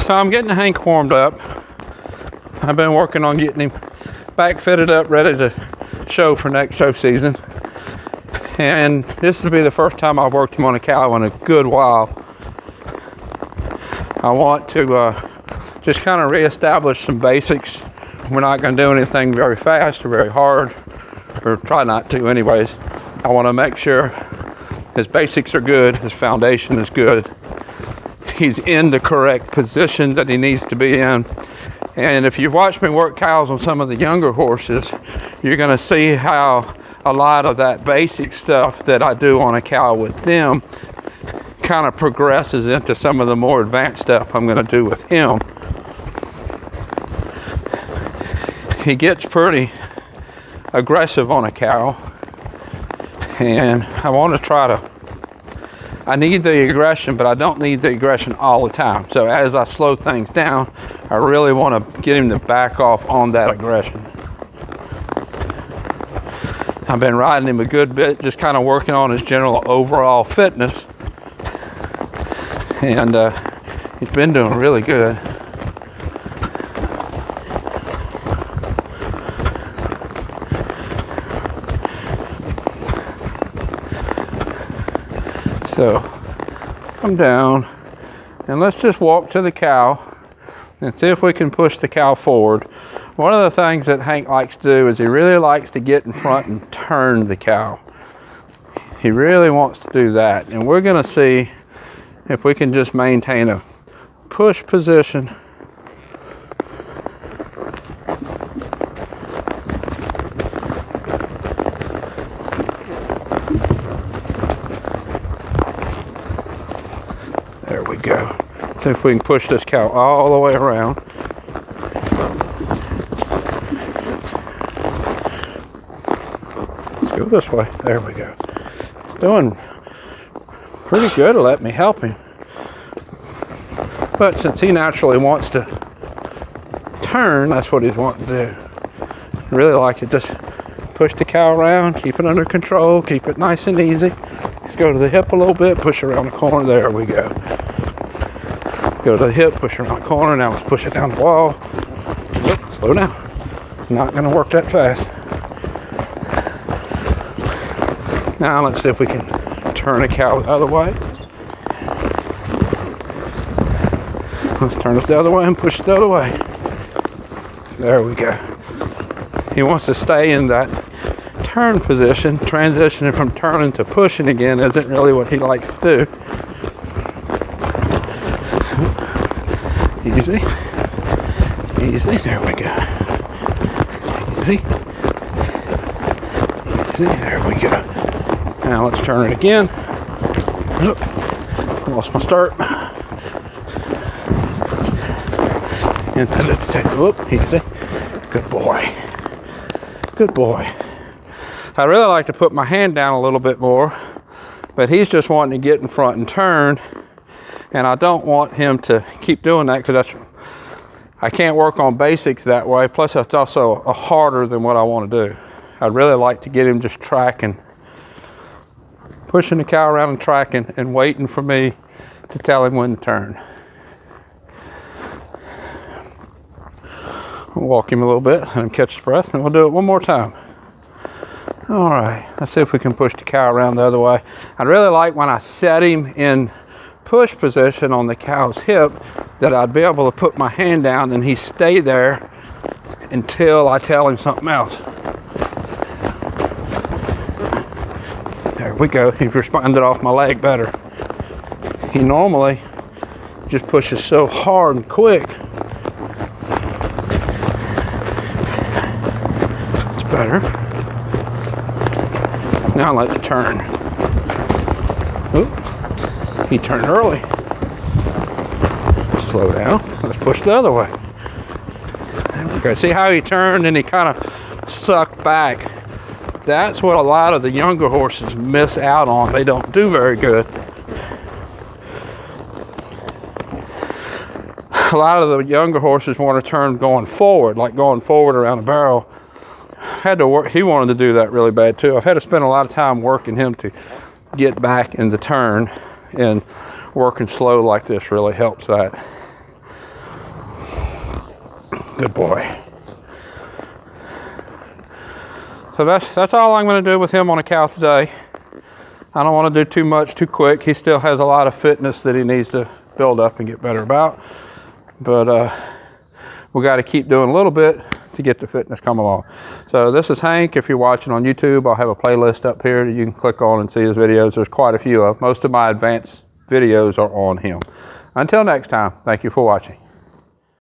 So I'm getting Hank warmed up. I've been working on getting him back fitted up, ready to show for next show season. And this will be the first time I've worked him on a cow in a good while. I want to just kind of reestablish some basics. We're not going to do anything very fast or very hard, or try not to anyways. I want to make sure his basics are good, his foundation is good, he's in the correct position that he needs to be in. And if you've watched me work cows on some of the younger horses, you're going to see how a lot of that basic stuff that I do on a cow with them kind of progresses into some of the more advanced stuff I'm going to do with him. He gets pretty aggressive on a cow, and I want to try to, I need the aggression, but I don't need the aggression all the time. So as I slow things down, I really want to get him to back off on that aggression. I've been riding him a good bit, just kind of working on his general overall fitness. And he's been doing really good. So come down and let's just walk to the cow and see if we can push the cow forward. One of the things that Hank likes to do is he really likes to get in front and turn the cow. He really wants to do that, and we're going to see if we can just maintain a push position. There we go. See if we can push this cow all the way around. Let's go this way. There we go. He's doing pretty good to let me help him. But since he naturally wants to turn, that's what he's wanting to do. I really like to just push the cow around, keep it under control, keep it nice and easy. Let's go to the hip a little bit, push around the corner. There we go. Go to the hip, push around the corner. Now let's push it down the wall. Oop, slow down. Not going to work that fast. Now let's see if we can turn the cow the other way. Let's turn it the other way and push it the other way. There we go. He wants to stay in that turn position. Transitioning from turning to pushing again isn't really what he likes to do. Easy. Easy. There we go. Easy. Easy. There we go. Now let's turn it again. Oop. Lost my start. Intended to take. Whoop. Easy. Good boy. Good boy. I really like to put my hand down a little bit more, but he's just wanting to get in front and turn. And I don't want him to keep doing that because I can't work on basics that way. Plus, that's also harder than what I want to do. I'd really like to get him just tracking, pushing the cow around and tracking and waiting for me to tell him when to turn. I'll walk him a little bit, let him catch his breath, and we'll do it one more time. All right, let's see if we can push the cow around the other way. I'd really like when I set him in push position on the cow's hip that I'd be able to put my hand down and he stay there until I tell him something else. There we go. He responded off my leg better. He normally just pushes so hard and quick. It's better. Now let's turn. Oop. He turned early. Slow down. Let's push the other way. There we go. See how he turned and he kind of sucked back. That's what a lot of the younger horses miss out on. They don't do very good. A lot of the younger horses want to turn going forward, like going forward around a barrel. I've had to work. He wanted to do that really bad too. I've had to spend a lot of time working him to get back in the turn. And working slow like this really helps that. Good boy. So that's all I'm going to do with him on a cow today. I don't want to do too much too quick. He still has a lot of fitness that he needs to build up and get better about. But we got to keep doing a little bit to get the fitness come along. So this is Hank. If you're watching on YouTube, I'll have a playlist up here that you can click on and see his videos. There's quite a few of them. Most of my advanced videos are on him. Until next time, thank you for watching.